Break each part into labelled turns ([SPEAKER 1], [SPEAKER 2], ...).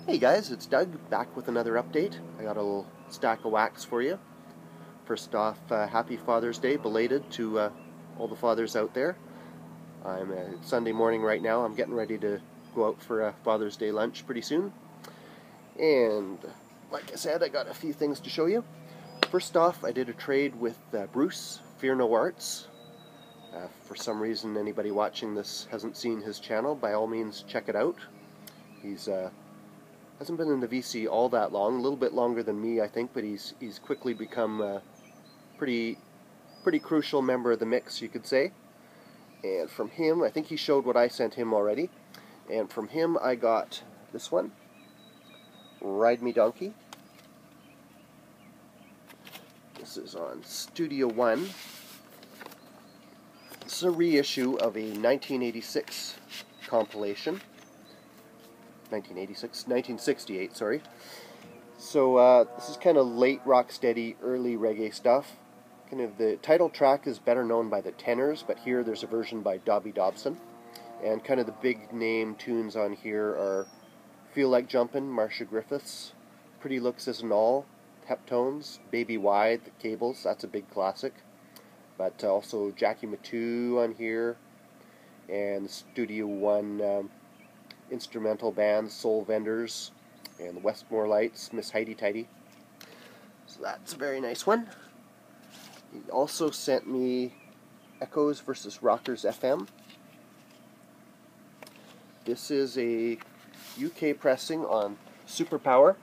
[SPEAKER 1] Hey guys, it's Doug, back with another update. I got a little stack of wax for you. First off, happy Father's Day, belated to all the fathers out there. It's Sunday morning right now. I'm getting ready to go out for a Father's Day lunch pretty soon. And like I said, I got a few things to show you. First off, I did a trade with Bruce, Fearnoarts. For some reason, anybody watching this hasn't seen his channel, by all means check it out. He's hasn't been in the VC all that long, a little bit longer than me, I think, but he's quickly become a pretty crucial member of the mix, you could say. And from him, I think he showed what I sent him already. And from him, I got this one, Ride Me Donkey. This is on Studio One. This is a reissue of a 1986 compilation. 1968, sorry. So this is kind of late rocksteady, early reggae stuff. Kind of the title track is better known by the Tenors, but here there's a version by Dobby Dobson. And kind of the big name tunes on here are Feel Like Jumpin', Marcia Griffiths, Pretty Looks Isn't All, Heptones, Baby Wide, The Cables, that's a big classic. But also Jackie Matu on here, and Studio One instrumental bands, Soul Vendors, and the Westmore Lights, Miss Heidi Tidy. So that's a very nice one. He also sent me Echoes vs. Rockers FM. This is a UK pressing on Superpower.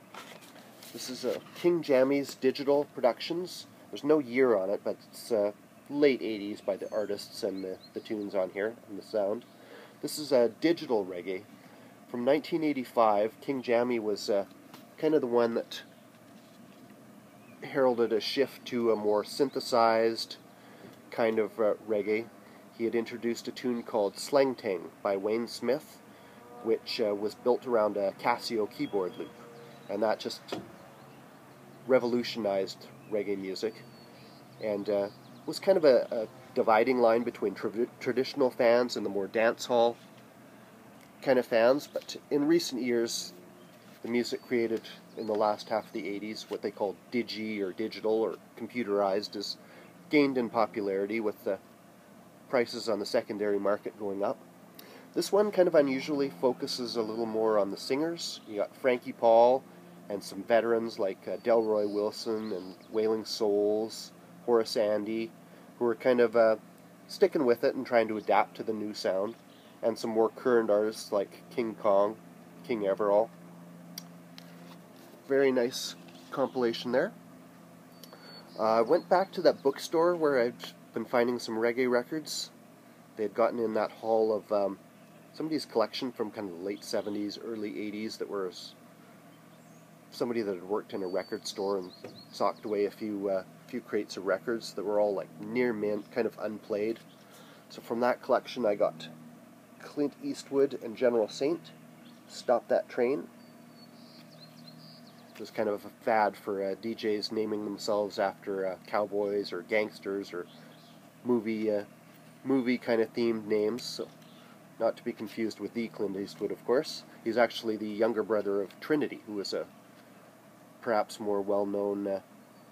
[SPEAKER 1] This is a King Jammy's digital productions. There's no year on it, but it's late 80s by the artists and the tunes on here and the sound. This is a digital reggae. From 1985, King Jammy was kind of the one that heralded a shift to a more synthesized kind of reggae. He had introduced a tune called Slang Tang by Wayne Smith, which was built around a Casio keyboard loop, and that just revolutionized reggae music, and was kind of a dividing line between traditional fans and the more dancehall kind of fans. But in recent years, the music created in the last half of the 80s, what they call digi or digital or computerized, has gained in popularity with the prices on the secondary market going up. This one kind of unusually focuses a little more on the singers. You got Frankie Paul and some veterans like Delroy Wilson and Wailing Souls, Horace Andy, who are kind of sticking with it and trying to adapt to the new sound. And some more current artists like King Kong, King Everall. Very nice compilation there. I went back to that bookstore where I'd been finding some reggae records. They had gotten in that haul of somebody's collection from kind of the late 70s, early 80s that was somebody that had worked in a record store and socked away a few crates of records that were all like near mint, kind of unplayed. So from that collection I got Clint Eastwood and General Saint, Stop That Train. It was kind of a fad for DJs naming themselves after cowboys or gangsters or movie kind of themed names, so not to be confused with the Clint Eastwood, of course. He's actually the younger brother of Trinity, who was a perhaps more well-known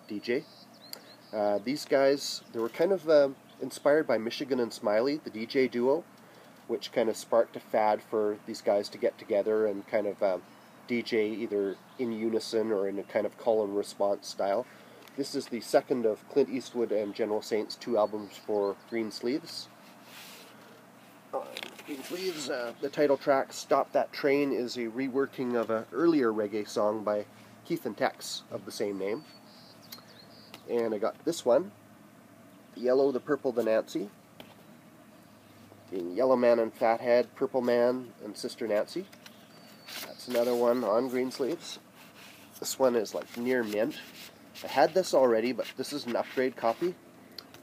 [SPEAKER 1] DJ. These guys, they were kind of inspired by Michigan and Smiley, the DJ duo, which kind of sparked a fad for these guys to get together and kind of DJ either in unison or in a kind of call and response style. This is the second of Clint Eastwood and General Saint's 2 albums for Green Sleeves. Green Sleeves, the title track, Stop That Train, is a reworking of an earlier reggae song by Keith and Tex of the same name. And I got this one, The Yellow, the Purple, the Nancy. Being Yellow Man and Fathead, Purple Man and Sister Nancy. That's another one on Green Sleeves. This one is like near mint. I had this already, but this is an upgrade copy.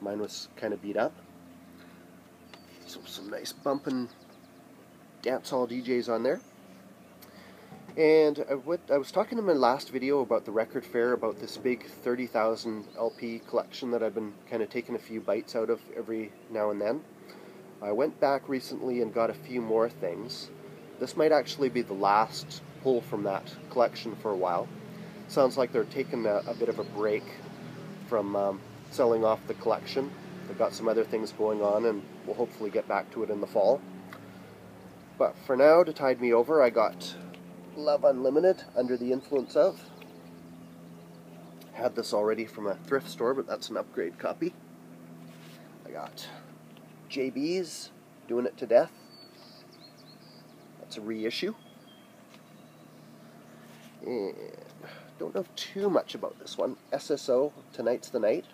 [SPEAKER 1] Mine was kind of beat up. So some nice bumping dancehall DJs on there. And I was talking in my last video about the record fair, about this big 30,000 LP collection that I've been kind of taking a few bites out of every now and then. I went back recently and got a few more things. This might actually be the last pull from that collection for a while. Sounds like they're taking a bit of a break from selling off the collection. They've got some other things going on, and we'll hopefully get back to it in the fall. But for now, to tide me over, I got Love Unlimited, Under the Influence Of. Had this already from a thrift store, but that's an upgrade copy. I got JB's, Doing It to Death. That's a reissue. And don't know too much about this one. SSO, Tonight's the Night.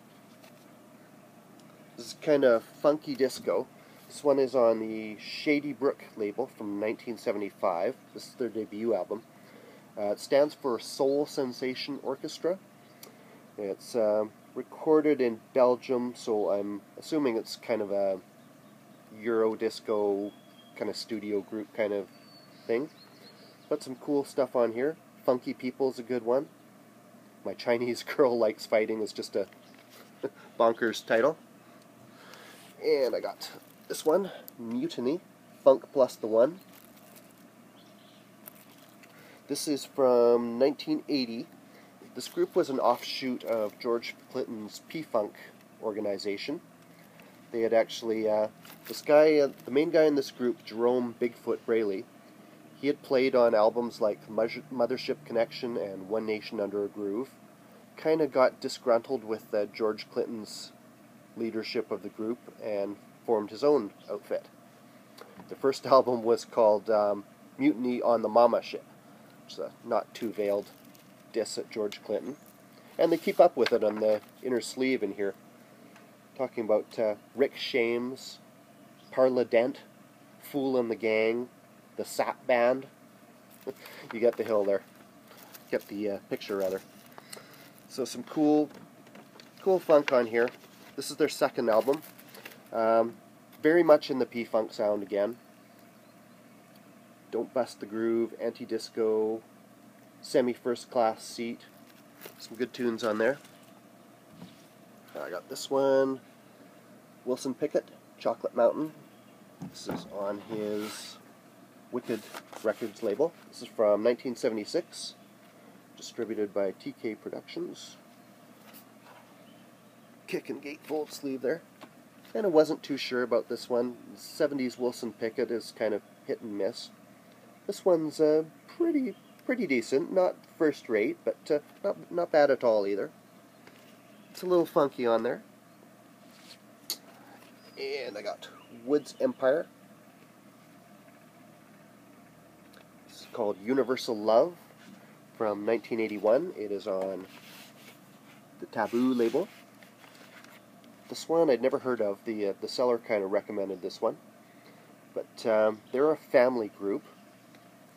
[SPEAKER 1] This is kind of funky disco. This one is on the Shady Brook label from 1975. This is their debut album. It stands for Soul Sensation Orchestra. It's recorded in Belgium, so I'm assuming it's kind of a Euro disco kind of studio group kind of thing. But some cool stuff on here. Funky People is a good one. My Chinese Girl Likes Fighting is just a bonkers title. And I got this one, Mutiny Funk Plus the One. This is from 1980. This group was an offshoot of George Clinton's P-Funk organization. They had actually, this guy, the main guy in this group, Jerome Bigfoot Braley, he had played on albums like Mothership Connection and One Nation Under a Groove. Kind of got disgruntled with George Clinton's leadership of the group and formed his own outfit. The first album was called Mutiny on the Mama Ship, which is a not too veiled diss at George Clinton. And they keep up with it on the inner sleeve in here. Talking about Rick Shames, Parla Dent, Fool and the Gang, the Sap Band. You get the hill there. Get the picture rather. So some cool funk on here. This is their second album. Very much in the P-Funk sound again. Don't Bust the Groove, Anti-Disco, Semi-First Class Seat. Some good tunes on there. I got this one, Wilson Pickett, Chocolate Mountain. This is on his Wicked Records label. This is from 1976, distributed by TK Productions. Kick and gatefold sleeve there. And I wasn't too sure about this one. The 70s Wilson Pickett is kind of hit and miss. This one's pretty decent. Not first rate, but not bad at all either. It's a little funky on there. And I got Woods Empire. This is called Universal Love from 1981. It is on the Taboo label. This one I'd never heard of. The seller kind of recommended this one. But they're a family group.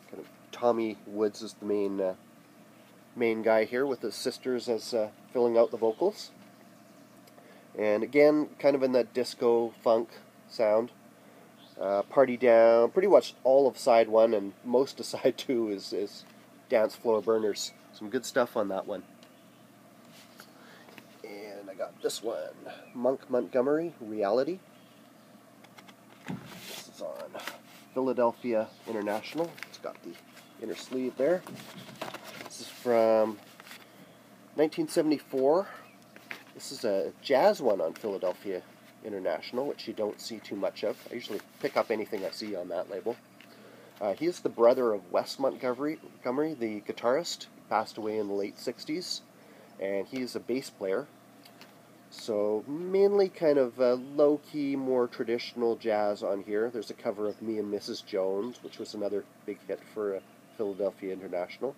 [SPEAKER 1] Kind of Tommy Woods is the main guy here, with his sisters as filling out the vocals. And again, kind of in that disco funk sound. Party Down, pretty much all of side one and most of side two is dance floor burners. Some good stuff on that one. And I got this one, Montgomery, Reality. This is on Philadelphia International. It's got the inner sleeve there. This is from 1974. This is a jazz one on Philadelphia International, which you don't see too much of. I usually pick up anything I see on that label. He is the brother of Wes Montgomery, the guitarist. He passed away in the late 60s, and he is a bass player. So mainly kind of low-key, more traditional jazz on here. There's a cover of Me and Mrs. Jones, which was another big hit for Philadelphia International.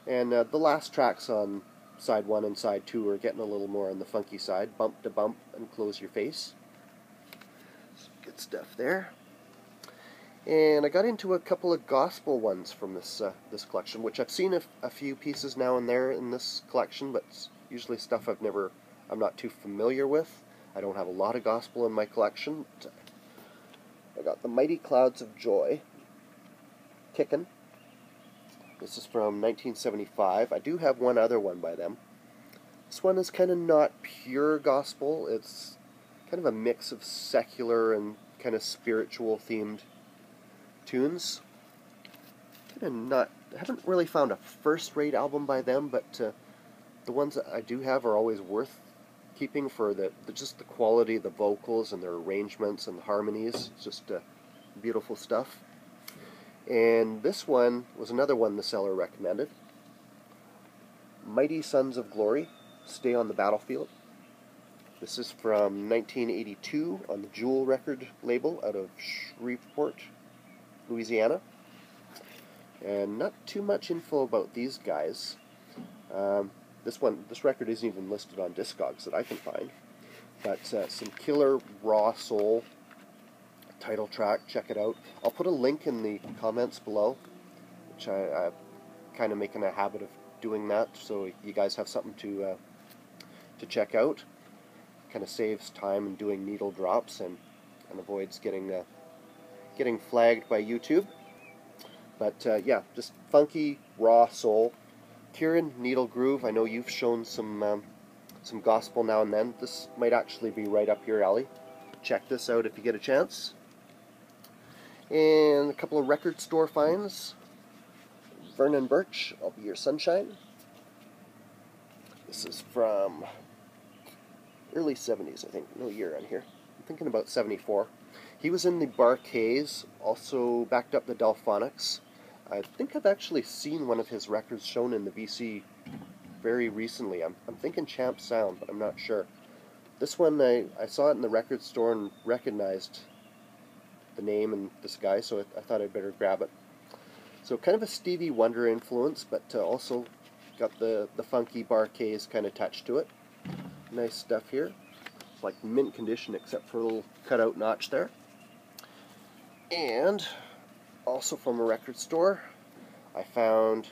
[SPEAKER 1] And the last tracks on side one and side two are getting a little more on the funky side. Bump to Bump and Close Your Face. Some good stuff there. And I got into a couple of gospel ones from this collection, which I've seen a few pieces now and there in this collection, but it's usually stuff I'm not too familiar with. I don't have a lot of gospel in my collection. But I got the Mighty Clouds of Joy, Kickin'. This is from 1975. I do have one other one by them. This one is kind of not pure gospel. It's kind of a mix of secular and kind of spiritual themed tunes. Kind of not haven't really found a first-rate album by them, but the ones that I do have are always worth keeping for just the quality of the vocals and their arrangements and the harmonies. It's just beautiful stuff. And this one was another one the seller recommended. Mighty Sons of Glory, Stay on the Battlefield. This is from 1982 on the Jewel record label out of Shreveport, Louisiana. And not too much info about these guys. This record isn't even listed on Discogs that I can find. But some killer raw soul title track, check it out. I'll put a link in the comments below, which I'm kind of making a habit of doing that, so you guys have something to check out. Kind of saves time in doing needle drops and avoids getting flagged by YouTube. But yeah, just funky raw soul. Kieran, needle groove. I know you've shown some gospel now and then. This might actually be right up your alley. Check this out if you get a chance. And a couple of record store finds. Vernon Birch, I'll Be Your Sunshine. This is from early 70s, I think. No year on here. I'm thinking about 74. He was in the Barkays, also backed up the Delphonics. I think I've actually seen one of his records shown in the VC very recently. I'm thinking Champ Sound, but I'm not sure. This one, I saw it in the record store and recognized the name and this guy, so I thought I'd better grab it. So kind of a Stevie Wonder influence, but also got the funky Barkays kind of touch to it. Nice stuff here. It's like mint condition except for a little cutout notch there. And also from a record store, I found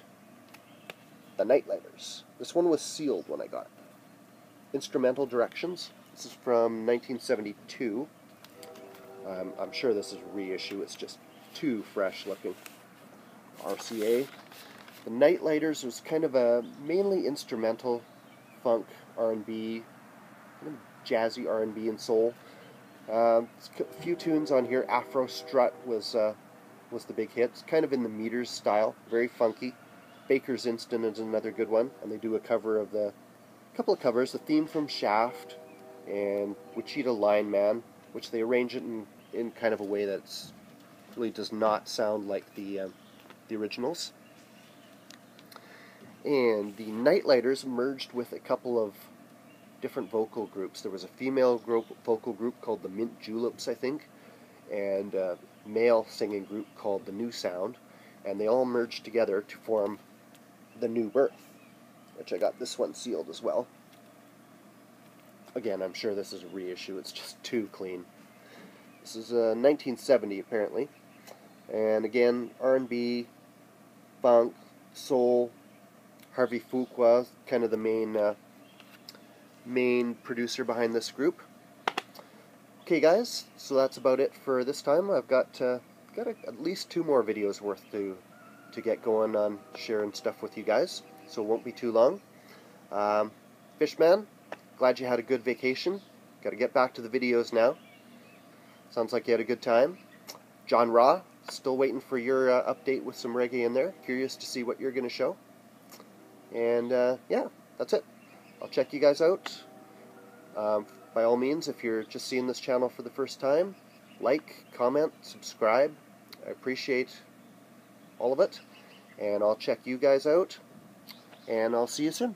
[SPEAKER 1] the Nightlighters. This one was sealed when I got it. Instrumental Directions. This is from 1972. I'm sure this is a reissue. It's just too fresh looking. RCA. The Nightlighters was kind of a mainly instrumental funk R&B, kind of jazzy R&B and soul. A few tunes on here. Afro Strut was the big hit. It's kind of in the Meters style, very funky. Baker's Instant is another good one, and they do a couple of covers, the theme from Shaft and Wichita Lineman, which they arrange it in kind of a way that really does not sound like the originals. And the Nightlighters merged with a couple of different vocal groups. There was a female vocal group called the Mint Juleps, I think, and a male singing group called the New Sound, and they all merged together to form the New Birth, which I got this one sealed as well. Again, I'm sure this is a reissue. It's just too clean. This is 1970 apparently, and again R&B, funk, soul. Harvey Fuqua, kind of the main producer behind this group. Okay guys, so that's about it for this time. I've got at least 2 more videos worth to get going on sharing stuff with you guys, so it won't be too long. Fishman, glad you had a good vacation. Got to get back to the videos now. Sounds like you had a good time. John Raw, still waiting for your update with some reggae in there. Curious to see what you're going to show. And yeah, that's it. I'll check you guys out. By all means, if you're just seeing this channel for the first time, like, comment, subscribe. I appreciate all of it. And I'll check you guys out. And I'll see you soon.